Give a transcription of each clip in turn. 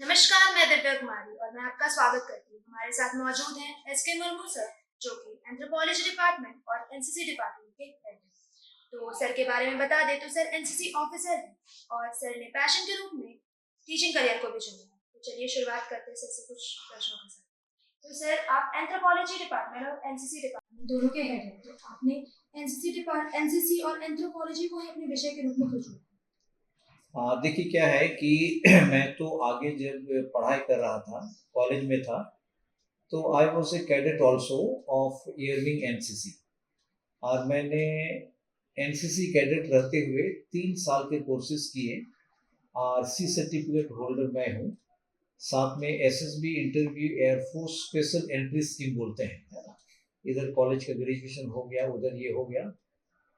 नमस्कार, मैं दिव्या कुमारी और मैं आपका स्वागत करती हूँ। हमारे साथ मौजूद हैं एस के मुर्मू सर, जो कि एंथ्रोपोलॉजी डिपार्टमेंट और एनसीसी डिपार्टमेंट के हेड हैं। तो सर के बारे में बता दें तो सर एनसीसी ऑफिसर हैं और सर ने पैशन के रूप में टीचिंग करियर को भी चुना है। तो चलिए शुरुआत करते हैं सर से कुछ प्रश्नों के साथ। तो सर आप एंथ्रोपोलॉजी डिपार्टमेंट और एनसीसी डिपार्टमेंट दोनों के हेड हैं, तो आपने एनसीसी और एंथ्रोपोलॉजी को ही अपने विषय के रूप में क्यों चुना? देखिए क्या है कि मैं तो आगे जब पढ़ाई कर रहा था, कॉलेज में था, तो I was a cadet also of air wing NCC. और मैंने एनसीसी कैडेट रहते हुए 3 साल के कोर्सेज किए और सी सर्टिफिकेट होल्डर मैं हूँ। साथ में SSB interview air force special entry scheme बोलते हैं, है ना। इधर कॉलेज का ग्रेजुएशन हो गया, उधर ये हो गया,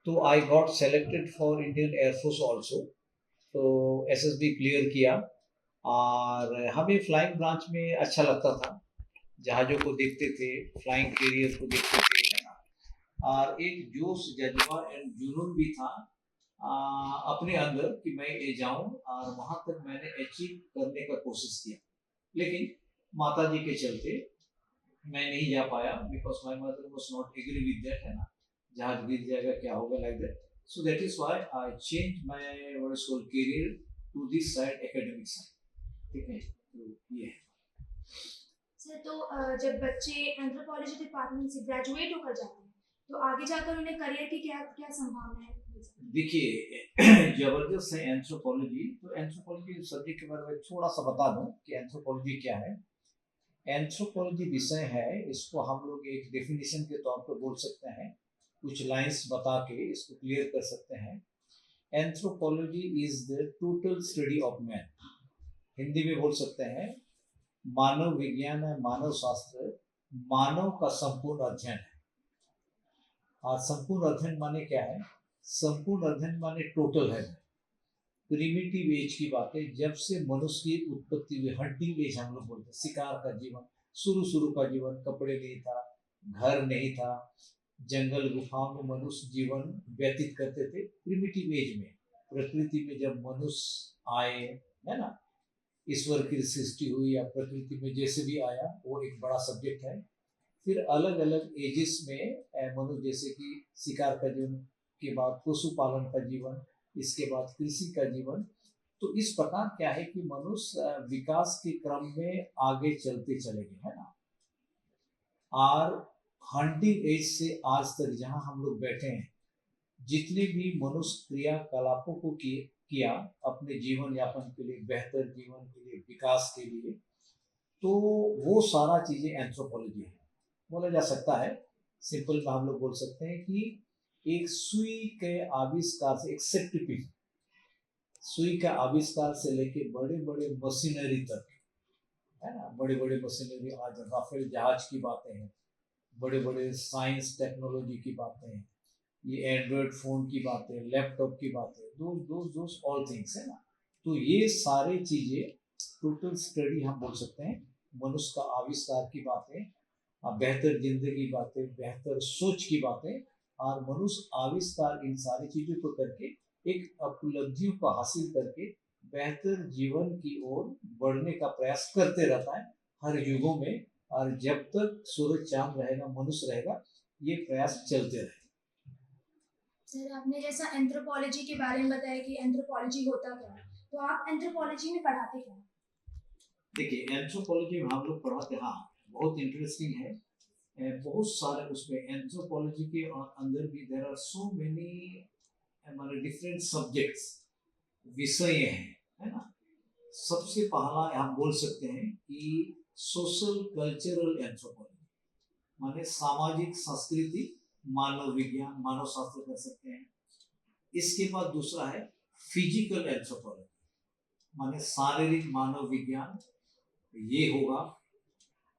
तो I got selected for Indian air force also. तो एसएसबी क्लियर किया और हमें फ्लाइंग ब्रांच में अच्छा लगता था। जहाज़ों को देखते थे, फ्लाइंग कैरियर को देखते थे, है ना। और एक जोश, जज्बा एंड जुनून भी था अपने अंदर कि मैं ये जाऊं और वहां तक मैंने अचीव करने का कोशिश किया। लेकिन माता जी के चलते मैं नहीं जा पाया, because my mother was not agree with that, है ना। जहाज गिर जाएगा, क्या होगा, like that. So that is why I change my what is called career to this side, academic side. ठीक है, तो ये है। सर तो जब बच्चे एंथ्रोपोलॉजी डिपार्टमेंट से ग्रेजुएट होकर जाते हैं, तो आगे जाकर उन्हें करियर की क्या क्या संभावनाएं मिल सकती हैं? देखिए जबरदस्त है एंथ्रोपोलॉजी। तो एंथ्रोपोलॉजी सब्जेक्ट के बारे में थोड़ा सा बता दूं कि एंथ्रोपोलॉजी क्या है। एंथ्रोपोलॉजी विषय है, इसको हम लोग एक डेफिनेशन के तौर पर बोल सकते हैं, कुछ लाइंस बता के इसको क्लियर कर सकते हैं। Anthropology is the total study of man. Hindi में बोल सकते हैं मानव विज्ञान है, मानव शास्त्र मानव का संपूर्ण अध्ययन है। और संपूर्ण अध्ययन माने क्या है? संपूर्ण अध्ययन माने टोटल है। प्रिमिटिव एज की बात है, जब से मनुष्य की उत्पत्ति हुई, हंटिंग एज हम लोग बोलते हैं, शिकार का जीवन, शुरू शुरू का जीवन, कपड़े नहीं था, घर नहीं था, जंगल गुफाओं में मनुष्य जीवन व्यतीत करते थे। प्रिमिटिव एज में प्रकृति में जब मनुष्य आए, है ना, ईश्वर की सृष्टि हुई या प्रकृति में जैसे भी आया, वो एक बड़ा सब्जेक्ट है। फिर अलग अलग एजेस में मनुष्य, जैसे कि शिकार का जीवन के बाद पशुपालन का जीवन, इसके बाद कृषि का जीवन। तो इस प्रकार क्या है कि मनुष्य विकास के क्रम में आगे चलते चले गए, है ना। और हंटिंग एज से आज तक जहाँ हम लोग बैठे हैं, जितने भी मनुष्य क्रियाकलापों को किया अपने जीवन यापन के लिए, बेहतर जीवन के लिए, विकास के लिए, तो वो सारा चीजें एंथ्रोपोलॉजी है। बोला जा सकता है, सिंपल में हम लोग बोल सकते हैं कि एक सुई के आविष्कार से, एक सेप्टिपिन, सुई का आविष्कार से लेके बड़े बड़े मशीनरी तक, है ना, बड़े बड़े मशीनरी, आज राफेल जहाज की बातें हैं, बड़े बड़े साइंस टेक्नोलॉजी की बातें हैं, ये एंड्रॉयड फोन की बातें, लैपटॉप की बातें, दोस ऑल थिंग्स, है ना। तो ये सारी चीजें टोटल स्टडी हम बोल सकते हैं। मनुष्य का आविष्कार की बातें, बेहतर जिंदगी की बातें, बेहतर सोच की बातें, और मनुष्य आविष्कार इन सारी चीजों को करके एक उपलब्धियों को हासिल करके बेहतर जीवन की ओर बढ़ने का प्रयास करते रहता है हर युगों में। और जब तक सूरज चांद रहेगा, मनुष्य रहेगा, ये प्रयास चलते रहे। सर आपने जैसा एंथ्रोपोलॉजी के बारे में बताया कि एंथ्रोपोलॉजी होता क्या है, तो आप एंथ्रोपोलॉजी में पढ़ाते क्या हैं? देखिए एंथ्रोपोलॉजी में हम लोग पढ़ाते, हाँ, बहुत इंटरेस्टिंग है। बहुत सारे उसमें एंथ्रोपोलॉजी के अंदर भी देर आर सो मेनी हमारे डिफरेंट सब्जेक्ट्स, विषय हैं, है ना। सबसे पहला हम बोल सकते हैं कि सोशल कल्चरल एंथ्रोपोलॉजी, माने सामाजिक संस्कृति मानव विज्ञान, मानव शास्त्र कर सकते हैं। इसके बाद दूसरा है फिजिकल एंथ्रोपोलॉजी, माने शारीरिक मानव विज्ञान, ये होगा।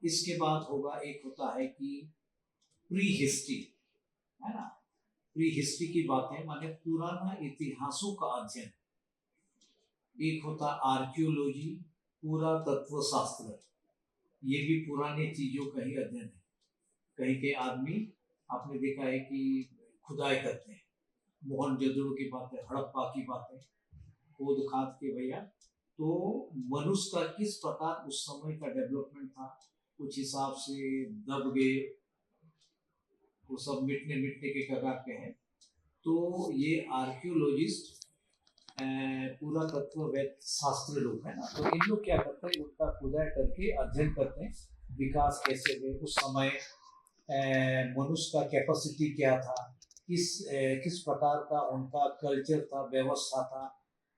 इसके बाद होगा, एक होता है कि प्री हिस्ट्री, है ना। प्री हिस्ट्री की बातें माने पुराना इतिहासों का अध्ययन। एक होता आर्कियोलॉजी, पुरातत्व शास्त्र, ये भी पुराने चीजों का ही अध्ययन है। कहीं के आदमी, आपने देखा है कि खुदाई करते हैं, मोहनजोदड़ो की बातें, हड़प्पा की बातें खोद खाद के भैया, तो मनुष्य का किस प्रकार उस समय का डेवलपमेंट था, कुछ हिसाब से दब गए, वो सब मिटने मिटने के कगार पे हैं। तो ये आर्कियोलॉजिस्ट पुरातत्ववेद शास्त्र लोग हैं ना, तो इन लोग क्या करते हैं, उनका खुदाई करके अध्ययन करते हैं विकास कैसे हुए उस समय, मनुष्य का कैपेसिटी क्या था, किस प्रकार का उनका कल्चर था, व्यवस्था था,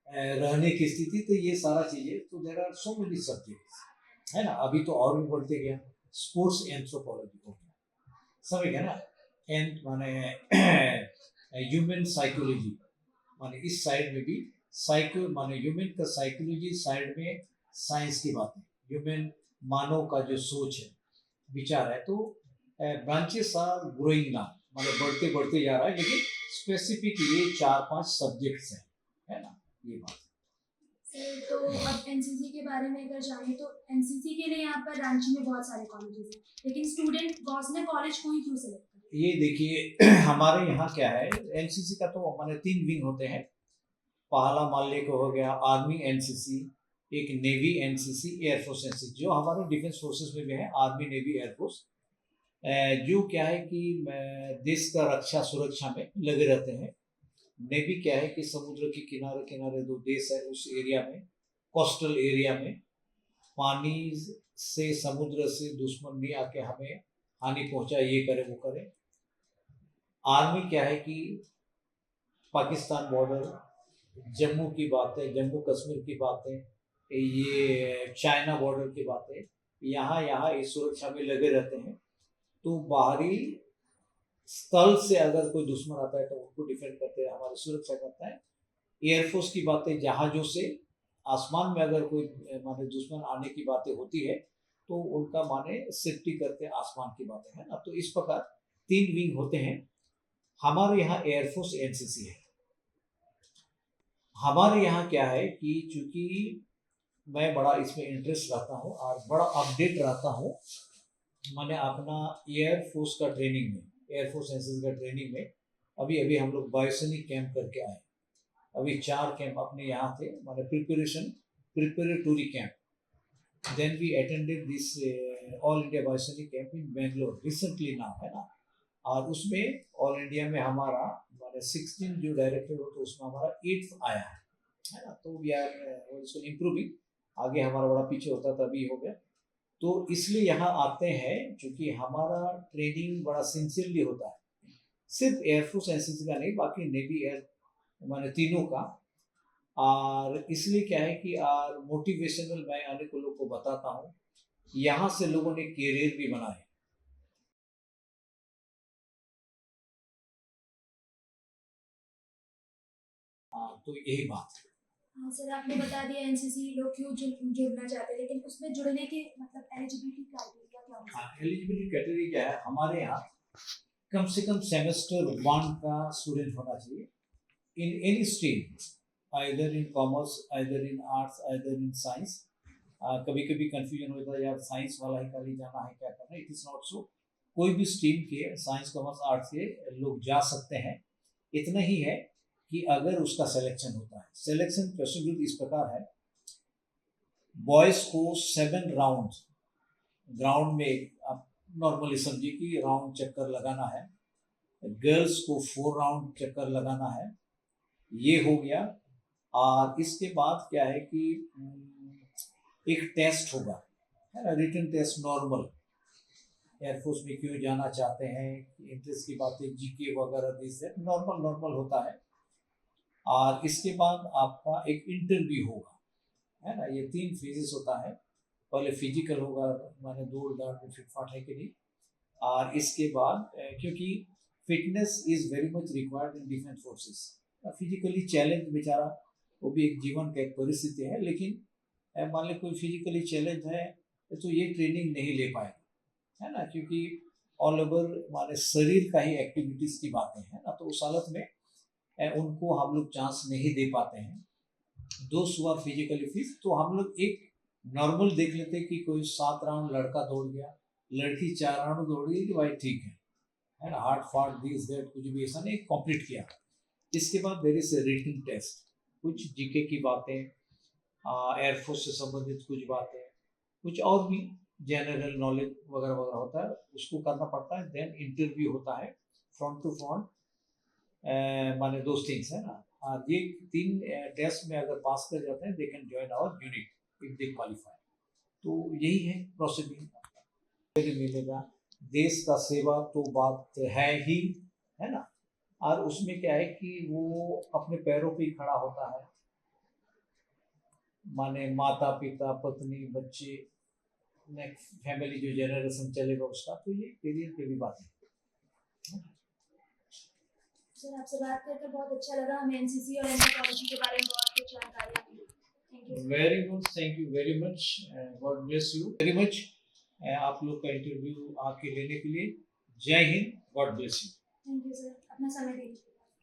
रहने की स्थिति, तो ये सारा चीजें, तो there are so many subjects है ना। अभी तो और भी बढ़ते गया, स्पोर्ट्स एंथ्रोपोलॉजी हो गया, समझ गया ना। एंड माने ह्यूमन साइकोलॉजी, माने इस साइड में भी साइको माने ह्यूमन का साइकोलॉजी साइड में साइंस की बातें, ह्यूमन मानव का जो सोच है, विचार है, तो ब्रांचेस आर ग्रोइंग नाउ, माने बढ़ते बढ़ते जा रहा है, लेकिन स्पेसिफिक ये 4-5 सब्जेक्ट्स हैं, है ना, ये बात। सर तो अब एनसीसी के बारे में अगर जाने तो एनसीसी के लिए यहाँ पर रांची में बहुत सारे कॉलेजेस हैं, लेकिन स्टूडेंट गौसने कॉलेज को ही क्यों सेलेक्ट करें? ये देखिए हमारे यहाँ क्या है, एनसीसी का तो माने 3 विंग होते हैं। पहला मान ले को हो गया आर्मी एनसीसी, एक नेवी एनसीसी, एयरफोर्स एनसीसी, जो हमारे डिफेंस फोर्सेस में भी है, आर्मी नेवी एयरफोर्स, जो क्या है कि देश का रक्षा सुरक्षा में लगे रहते हैं। नेवी क्या है कि समुद्र के किनारे किनारे जो देश है उस एरिया में, कोस्टल एरिया में, पानी से समुद्र से दुश्मन नहीं आके हमें हानि पहुंचाए, ये करे वो करे। आर्मी क्या है कि पाकिस्तान बॉर्डर, जम्मू की बातें, जम्मू कश्मीर की बातें, ये चाइना बॉर्डर की बातें, यहाँ यहाँ इस सुरक्षा में लगे रहते हैं। तो बाहरी स्थल से अगर कोई दुश्मन आता है तो उनको डिफेंड करते हैं, हमारी सुरक्षा करता है। एयरफोर्स की बातें, जहाजों से आसमान में अगर कोई माने दुश्मन आने की बातें होती है तो उनका माने सेफ्टी करते हैं, आसमान की बातें है ना। तो इस प्रकार 3 विंग होते हैं। हमारे यहाँ एयरफोर्स एनसीसी है। हमारे यहाँ क्या है कि चूंकि मैं बड़ा इसमें इंटरेस्ट रखता हूँ और बड़ा अपडेट रहता हूँ, मैंने अपना एयरफोर्स का ट्रेनिंग में, एयरफोर्स एनसीसी का ट्रेनिंग में अभी अभी हम लोग बायोसैनिक कैंप करके आए। अभी 4 कैंप अपने यहाँ थे, माने preparatory camp. Then we attended this all India Vayu Sainik camp in Bangalore recently now, है ना। और उसमें ऑल इंडिया में हमारा माने 16 जो डायरेक्टर हो, तो उसमें हमारा 8th आया है ना। तो वी आर इम्प्रूविंग, आगे हमारा बड़ा पीछे होता था, अभी हो गया। तो इसलिए यहाँ आते हैं क्योंकि हमारा ट्रेनिंग बड़ा सिंसियरली होता है, सिर्फ एयरफोर्स एनसीसी का नहीं, बाकी नेवी एयर माने तीनों का। और इसलिए क्या है कि मोटिवेशनल मैं अनेक लोगों को बताता हूँ, यहाँ से लोगों ने कैरियर भी बनाए। तो यही बात है। हाँ सर, आपने बता दिया एनसीसी लोग क्यों जुड़ना चाहते हैं, लेकिन उसमें जुड़ने के मतलब एलिजिबिलिटी क्राइटेरिया क्या होता है? एलिजिबिलिटी क्राइटेरिया क्या है, हमारे यहाँ कम से कम सेमेस्टर 1 का स्टूडेंट होना चाहिए in any stream, either in commerce, either in arts, either in science. कभी कभी कंफ्यूजन होता है, यार साइंस वाला ही खाली जाना है, क्या करना है। इट इज़ नॉट सो, कोई भी स्ट्रीम के साइंस कॉमर्स आर्ट्स के लोग जा सकते हैं। इतना ही है कि अगर उसका सिलेक्शन होता है, सिलेक्शन प्रोसीड्यूर इस प्रकार है, बॉयज़ को 7 राउंड ग्राउंड में, आप नॉर्मली समझिए कि राउंड चक्कर लगाना है, गर्ल्स को 4 राउंड चक्कर लगाना है, ये हो गया। और इसके बाद क्या है कि एक टेस्ट होगा, है ना, रिटन टेस्ट, नॉर्मल, एयरफोर्स में क्यों जाना चाहते हैं, इंटरेस्ट की बातें, जीके वगैरह, दिस नॉर्मल नॉर्मल होता है। और इसके बाद आपका एक इंटरव्यू होगा, है ना। ये 3 फेजेस होता है। पहले फिजिकल होगा, माने दौड़ दाड़ में फिटफाट है कि नहीं। और इसके बाद क्योंकि fitness is very much required in defence forces, physically challenge बेचारा, वो भी एक जीवन का एक परिस्थिति है। लेकिन मान ली कोई फिजिकली चैलेंज है तो ये ट्रेनिंग नहीं ले पाएगा, है ना, क्योंकि ऑल ओवर माने शरीर का ही एक्टिविटीज की बातें हैं ना। तो उस हालत में उनको हम लोग चांस नहीं दे पाते हैं। दो सुबह फिजिकली फिट, तो हम लोग एक नॉर्मल देख लेते हैं कि कोई 7 राउंड लड़का दौड़ गया, लड़की 4 राउंड दौड़ गई, कि भाई ठीक है ना, हार्ट फार्ट दिस दैट कुछ भी ऐसा नहीं, कंप्लीट किया। इसके बाद देयर इज रिटन टेस्ट, कुछ जीके की बातें, एयरफोर्स से संबंधित कुछ बातें, कुछ और भी जनरल नॉलेज वगैरह वगैरह होता है, उसको करना पड़ता है। देन इंटरव्यू होता है फ्रंट टू फ्रंट, माने दोज थिंग्स है ना। ये 3 टेस्ट में अगर पास कर जाते हैं, they can join our unit if they qualify. तो यही है प्रोसीडिंग। मिलेगा, देश का सेवा तो बात है ही, है ना। और उसमें क्या है कि वो अपने पैरों पे ही खड़ा होता है, माने माता पिता पत्नी बच्चे, नेक्स्ट फैमिली जो जनरेशन चलेगा उसका, तो ये करियर की भी बात है। सर आपसे बात करके बहुत अच्छा लगा, हमें एनसीसी और एंथ्रोपोलॉजी के बारे में बहुत कुछ जानकारी मिली। Thank you. Very good, thank you very much, God bless you very much आप लोग का इंटरव्यू आके लेने के लिए। जय हिंद, God bless you. Thank you sir, अपना समय दीजिए।